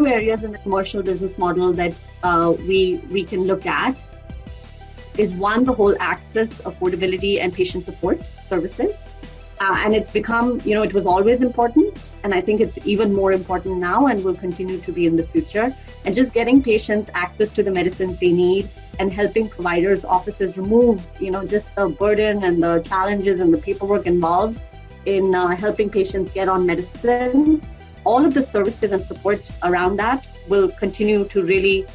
few areas in the commercial business model that we can look at is one, the whole access, affordability, and patient support services. And it's become, it was always important, and I think it's even more important now and will continue to be in the future. And just getting patients access to the medicines they need and helping providers, offices remove, just the burden and the challenges and the paperwork involved in helping patients get on medicine. All of the services and support around that will continue to really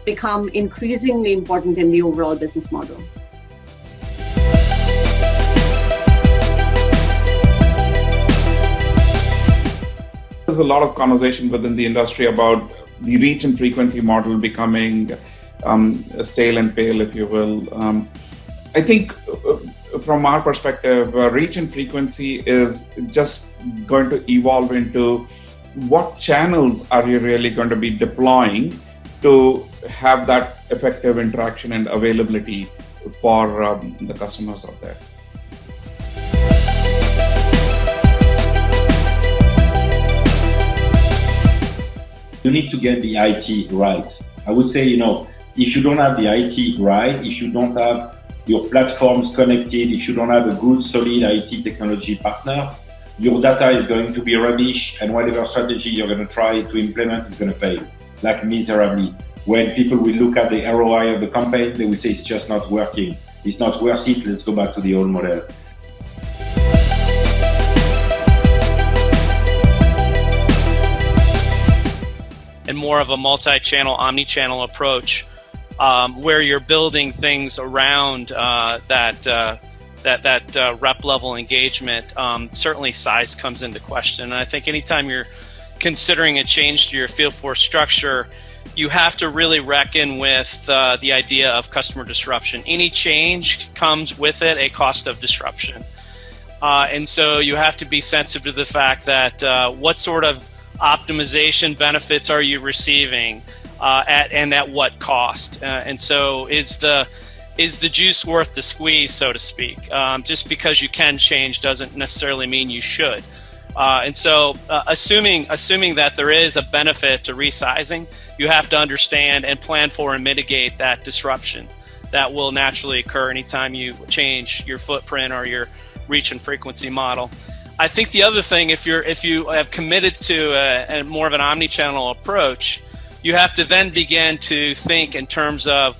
become increasingly important in the overall business model. There's a lot of conversation within the industry about the reach and frequency model becoming stale and pale, if you will. I think from our perspective, reach and frequency is just going to evolve into what channels are you really going to be deploying to have that effective interaction and availability for the customers out there. You need to get the IT right. I would say, if you don't have the IT right, if you don't have your platforms connected, if you don't have a good, solid IT technology partner, your data is going to be rubbish, and whatever strategy you're going to try to implement is going to fail, like miserably. When people will look at the ROI of the campaign, they will say it's just not working. It's not worth it, let's go back to the old model. And more of a multi-channel, omni-channel approach, where you're building things around that rep level engagement. Certainly, size comes into question. And I think anytime you're considering a change to your field force structure, you have to really reckon with the idea of customer disruption. Any change comes with it a cost of disruption, and so you have to be sensitive to the fact that what sort of optimization benefits are you receiving, at what cost? And so is the juice worth the squeeze, so to speak? Just because you can change doesn't necessarily mean you should. And so assuming that there is a benefit to resizing, you have to understand and plan for and mitigate that disruption that will naturally occur anytime you change your footprint or your reach and frequency model. I think the other thing, if you have committed to a more of an omni-channel approach, you have to then begin to think in terms of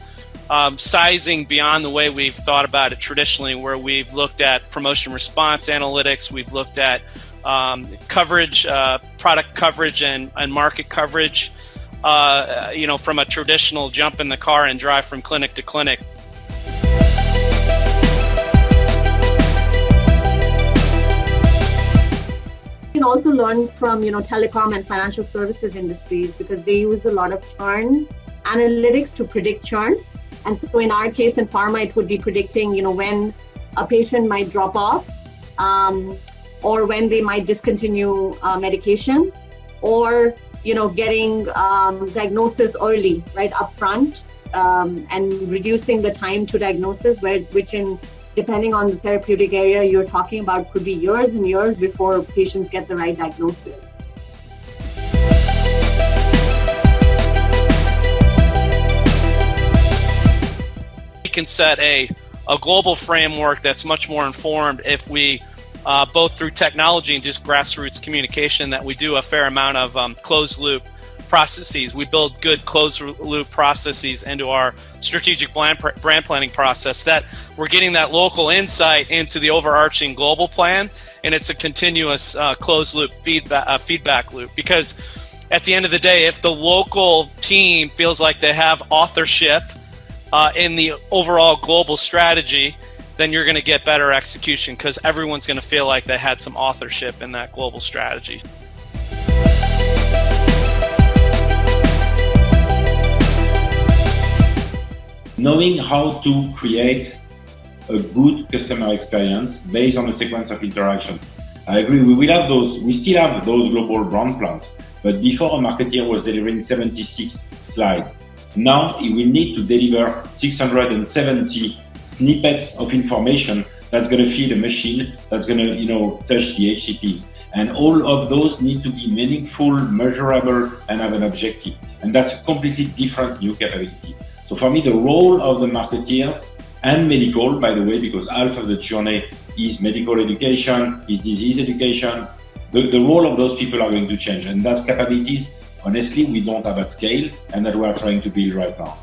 sizing beyond the way we've thought about it traditionally, where we've looked at promotion response analytics, we've looked at coverage, product coverage and market coverage, from a traditional jump in the car and drive from clinic to clinic. You can also learn from telecom and financial services industries, because they use a lot of churn analytics to predict churn. And so in our case in pharma, it would be predicting when a patient might drop off, or when they might discontinue medication, or getting diagnosis early, right up front, and reducing the time to diagnosis, which depending on the therapeutic area you're talking about, could be years and years before patients get the right diagnosis. We can set a global framework that's much more informed if we, both through technology and just grassroots communication, that we do a fair amount of closed loop processes. We build good closed loop processes into our strategic brand planning process, that we're getting that local insight into the overarching global plan, and it's a continuous closed loop feedback loop. Because at the end of the day, if the local team feels like they have authorship in the overall global strategy, then you're going to get better execution, because everyone's going to feel like they had some authorship in that global strategy. Knowing how to create a good customer experience based on a sequence of interactions. I agree, we still have those global brand plans, but before a marketer was delivering 76 slides. Now he will need to deliver 670 snippets of information that's going to feed a machine, that's going to touch the HCPs. And all of those need to be meaningful, measurable, and have an objective. And that's a completely different new capability. So for me, the role of the marketeers and medical, by the way, because half of the journey is medical education, is disease education, the role of those people are going to change. And that's capabilities, honestly, we don't have at scale and that we are trying to build right now.